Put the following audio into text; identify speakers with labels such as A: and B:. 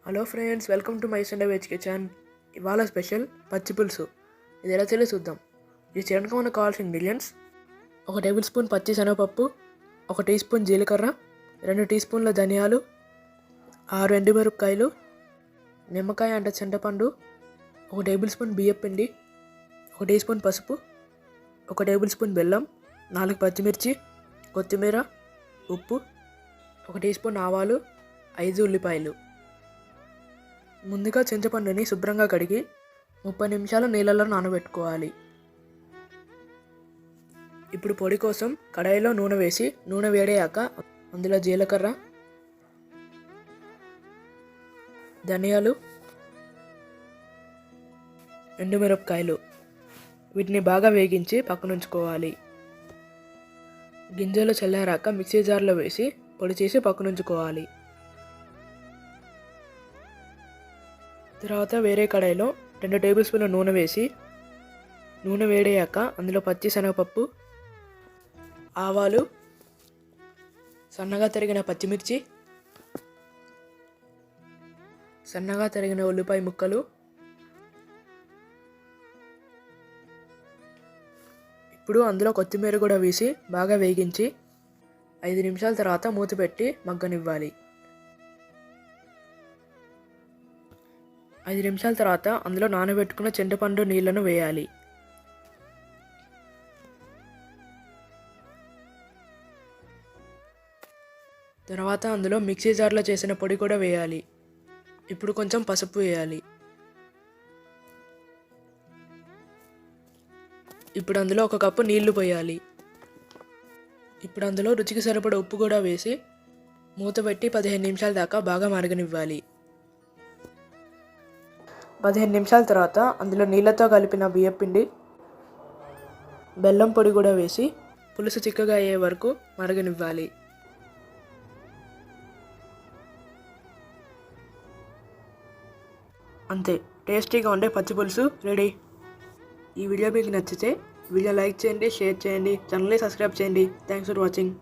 A: Hello friends, welcome to my Sunday veg kitchen. ఇవాళ special పచ్చి పులుసు. ఇది ఎలా చేయాలో చూద్దాం. ఇది చేయడానికి మనకు కావాల్సిన ఇంగ్రీడియంట్స్: 1 టేబుల్ స్పూన్ పచ్చి శనగపప్పు, 1 టీ స్పూన్ జీలకర్ర, 2 టీ స్పూన్ల ధనియాలు, 6 ఎండుమిరపకాయలు, నిమ్మకాయ అంటే చింతపండు, 1 టేబుల్ స్పూన్ బియ్యం పిండి, 1 టీ స్పూన్ పసుపు, 1 టేబుల్ స్పూన్ బెల్లం, 4 పచ్చిమిర్చి, కొత్తిమీర, ఉప్పు, 1 టీ స్పూన్ ఆవాలు, 5 ఉల్లిపాయలు. ముందుగా చింతపండుని శుభ్రంగా కడిగి 30 నిమిషాలు నీళ్ళలో నానబెట్టుకోవాలి. ఇప్పుడు పొడి కోసం కడాయిలో నూనె వేసి నూనె వేడయ్యాక అందులో జీలకర్ర, ధనియాలు, ఎండుమిరపకాయలు వీటిని బాగా వేగించి పక్కనుంచుకోవాలి. గింజలు చల్లారాక మిక్సీ జార్లో వేసి పొడి చేసి పక్కనుంచుకోవాలి. తర్వాత వేరే కడాయిలో 2 టేబుల్ స్పూన్ల నూనె వేసి నూనె వేడయ్యాక అందులో పచ్చి శనగపప్పు, ఆవాలు, సన్నగా తరిగిన పచ్చిమిర్చి, సన్నగా తరిగిన ఉల్లిపాయ ముక్కలు, ఇప్పుడు అందులో కొత్తిమీర కూడా వేసి బాగా వేగించి 5 నిమిషాల తర్వాత మూత పెట్టి మగ్గనివ్వాలి. 5 నిమిషాల తర్వాత అందులో నానబెట్టుకున్న చింతపండు నీళ్లను వేయాలి. తర్వాత అందులో మిక్సీ జార్లో చేసిన పొడి కూడా వేయాలి. ఇప్పుడు కొంచెం పసుపు వేయాలి. ఇప్పుడు అందులో 1 కప్పు నీళ్లు పోయాలి. ఇప్పుడు అందులో రుచికి సరిపడ ఉప్పు కూడా వేసి మూత పెట్టి 15 నిమిషాల దాకా బాగా మరగనివ్వాలి. 15 నిమిషాల తర్వాత అందులో నీళ్ళతో కలిపిన బియ్యం పిండి, బెల్లం పొడి కూడా వేసి పులుసు చిక్కగా అయ్యే వరకు మరగనివ్వాలి. అంతే, టేస్టీగా ఉండే పచ్చి పులుసు రెడీ. ఈ వీడియో మీకు నచ్చితే వీడియో లైక్ చేయండి, షేర్ చేయండి, ఛానల్ని సబ్స్క్రైబ్ చేయండి. Thanks for watching.